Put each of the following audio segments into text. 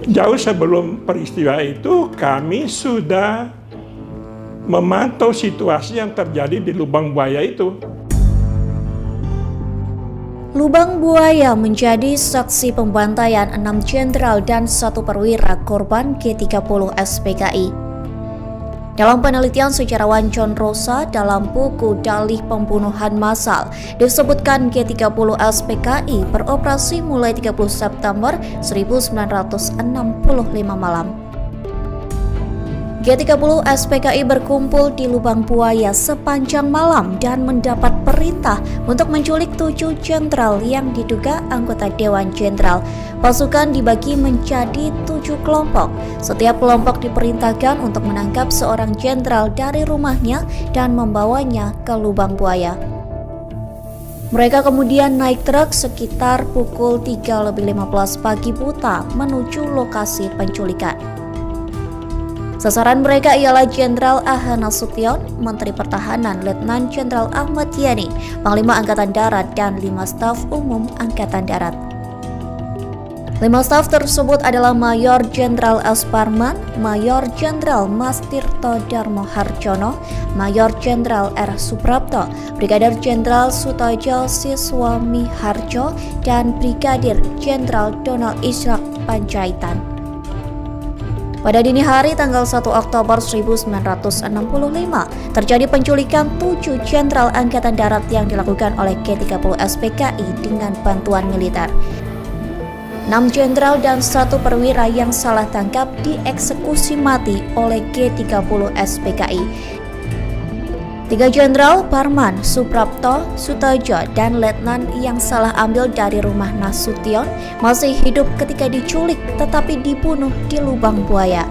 Jauh sebelum peristiwa itu, kami sudah memantau situasi yang terjadi di Lubang Buaya itu. Lubang Buaya menjadi saksi pembantaian 6 jenderal dan 1 perwira korban G30 SPKI. Dalam penelitian sejarawan John Rosa dalam buku Dalih Pembunuhan Massal, disebutkan G30 SPKI beroperasi mulai 30 September 1965 malam. G30 SPKI berkumpul di Lubang Buaya sepanjang malam dan mendapat perintah untuk menculik 7 jenderal yang diduga anggota Dewan Jenderal. Pasukan dibagi menjadi 7 kelompok. Setiap kelompok diperintahkan untuk menangkap seorang jenderal dari rumahnya dan membawanya ke Lubang Buaya. Mereka kemudian naik truk sekitar pukul 3:15 pagi buta menuju lokasi penculikan. Sasaran mereka ialah Jenderal A.H. Nasution, Menteri Pertahanan Letnan Jenderal Ahmad Yani, Panglima Angkatan Darat, dan 5 staf umum Angkatan Darat. 5 staf tersebut adalah Mayor Jenderal S. Parman, Mayor Jenderal Mas Tirto Darmo Harjono, Mayor Jenderal R. Suprapto, Brigadir Jenderal Sutojo Siswami Harjo, dan Brigadir Jenderal Donald Ishak Panjaitan. Pada dini hari tanggal 1 Oktober 1965, terjadi penculikan 7 jenderal Angkatan Darat yang dilakukan oleh G30 SPKI dengan bantuan militer. 6 jenderal dan 1 perwira yang salah tangkap dieksekusi mati oleh G30 SPKI. 3 jenderal, Parman, Suprapto, Sutojo, dan letnan yang salah ambil dari rumah Nasution masih hidup ketika diculik tetapi dibunuh di Lubang Buaya.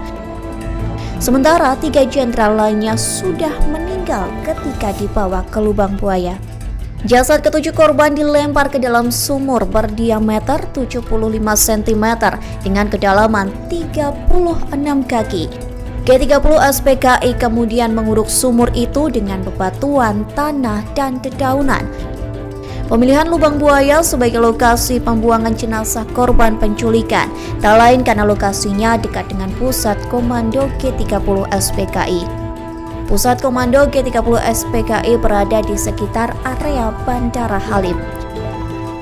Sementara 3 jenderal lainnya sudah meninggal ketika dibawa ke Lubang Buaya. Jasad ke-7 korban dilempar ke dalam sumur berdiameter 75 cm dengan kedalaman 36 kaki. G30 SPKI kemudian menguruk sumur itu dengan bebatuan, tanah, dan dedaunan. Pemilihan Lubang Buaya sebagai lokasi pembuangan jenazah korban penculikan tak lain karena lokasinya dekat dengan pusat komando G30 SPKI. Pusat komando G30 SPKI berada di sekitar area Bandara Halim.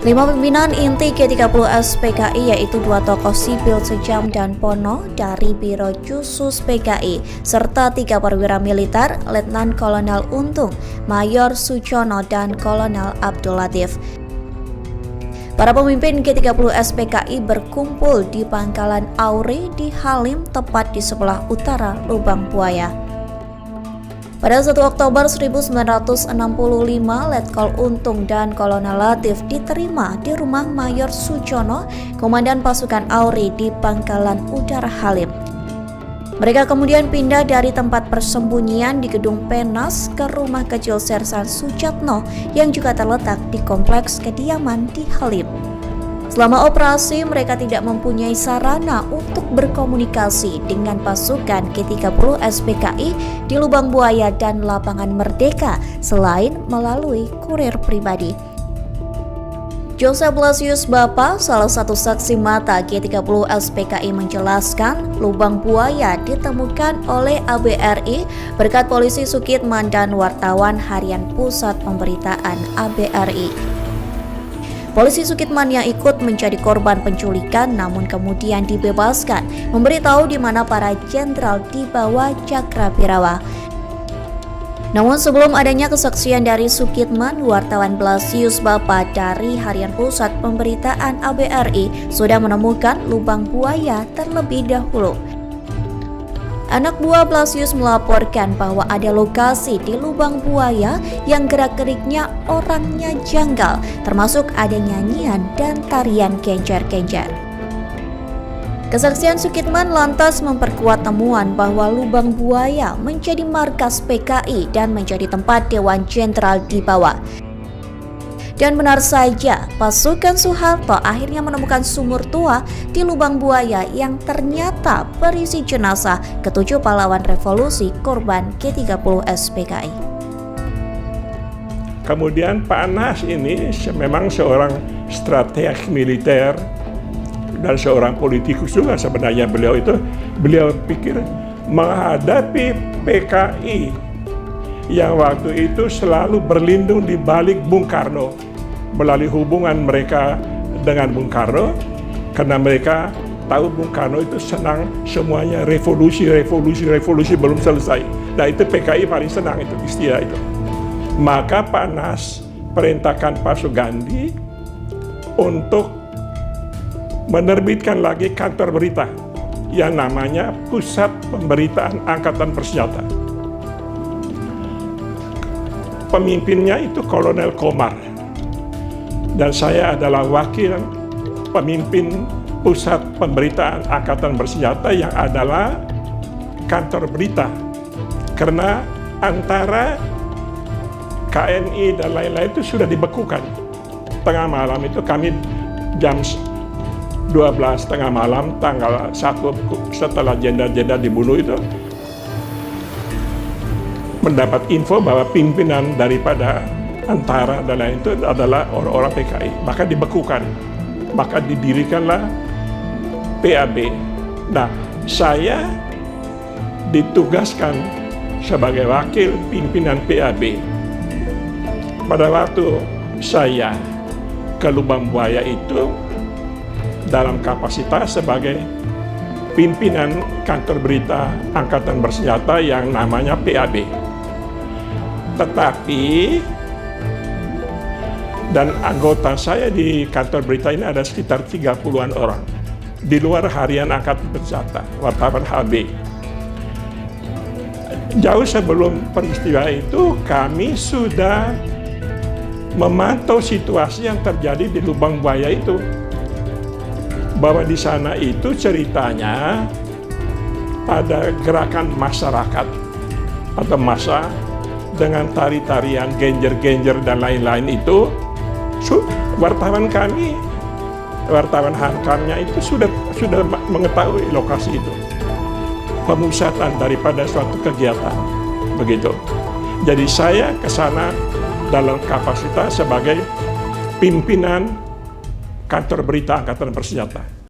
5 pimpinan inti G30 SPKI yaitu 2 tokoh sipil Sejam dan Pono dari Biro Khusus PKI serta 3 perwira militer Letnan Kolonel Untung, Mayor Sujono, dan Kolonel Abdul Latif. Para pemimpin G30 SPKI berkumpul di Pangkalan Auri di Halim tepat di sebelah utara Lubang Buaya. Pada 1 Oktober 1965, Letkol Untung dan Kolonel Latif diterima di rumah Mayor Sujono, Komandan Pasukan Auri di Pangkalan Udara Halim. Mereka kemudian pindah dari tempat persembunyian di Gedung Penas ke rumah kecil Sersan Sujatno yang juga terletak di kompleks kediaman di Halim. Selama operasi, mereka tidak mempunyai sarana untuk berkomunikasi dengan pasukan G30 SPKI di Lubang Buaya dan Lapangan Merdeka selain melalui kurir pribadi. Joseph Blasius Bapa, salah satu saksi mata G30 SPKI menjelaskan Lubang Buaya ditemukan oleh ABRI berkat polisi Sukitman dan wartawan harian Pusat Pemberitaan ABRI. Polisi Sukitman yang ikut menjadi korban penculikan namun kemudian dibebaskan memberitahu di mana para jenderal dibawa Cakrabirawa. Namun sebelum adanya kesaksian dari Sukitman, wartawan Blasius Bapa dari Harian Pusat Pemberitaan ABRI sudah menemukan Lubang Buaya terlebih dahulu. Anak buah Blasius melaporkan bahwa ada lokasi di Lubang Buaya yang gerak-geriknya orangnya janggal, termasuk ada nyanyian dan tarian genjer-genjer. Kesaksian Sukitman lantas memperkuat temuan bahwa Lubang Buaya menjadi markas PKI dan menjadi tempat Dewan Jenderal dibawa. Dan benar saja, pasukan Soeharto akhirnya menemukan sumur tua di Lubang Buaya yang ternyata berisi jenazah ke-7 pahlawan revolusi korban G30 SPKI. Kemudian Pak Anas ini memang seorang strateg militer dan seorang politikus juga sebenarnya beliau pikir menghadapi PKI yang waktu itu selalu berlindung di balik Bung Karno melalui hubungan mereka dengan Bung Karno, karena mereka tahu Bung Karno itu senang semuanya revolusi belum selesai. Nah itu PKI paling senang itu istilah itu. Maka Pak Nas perintahkan Pak Sugandi untuk menerbitkan lagi kantor berita yang namanya Pusat Pemberitaan Angkatan Bersenjata. Pemimpinnya itu Kolonel Komar dan saya adalah wakil pemimpin Pusat Pemberitaan Angkatan Bersenjata yang adalah kantor berita, karena antara KNI dan lain-lain itu sudah dibekukan. Tengah malam itu kami jam 12 tengah malam tanggal 1 setelah jenderal-jenderal dibunuh itu mendapat info bahwa pimpinan daripada antara dan lain itu adalah orang-orang PKI, maka dibekukan, maka didirikanlah PAB. Nah, saya ditugaskan sebagai wakil pimpinan PAB. Pada waktu saya ke Lubang Buaya itu dalam kapasitas sebagai pimpinan kantor berita Angkatan Bersenjata yang namanya PAB. Tetapi dan anggota saya di kantor berita ini ada sekitar 30-an orang di luar harian Angkatan Bersenjata, wartawan HB. Jauh sebelum peristiwa itu kami sudah memantau situasi yang terjadi di Lubang Buaya itu, bahwa di sana itu ceritanya ada gerakan masyarakat atau massa dengan tari-tarian, genjer-genjer dan lain-lain itu. Wartawan kami, wartawan Hankamnya itu sudah mengetahui lokasi itu, pemusatan daripada suatu kegiatan begitu. Jadi saya ke sana dalam kapasitas sebagai pimpinan kantor berita Angkatan Bersenjata.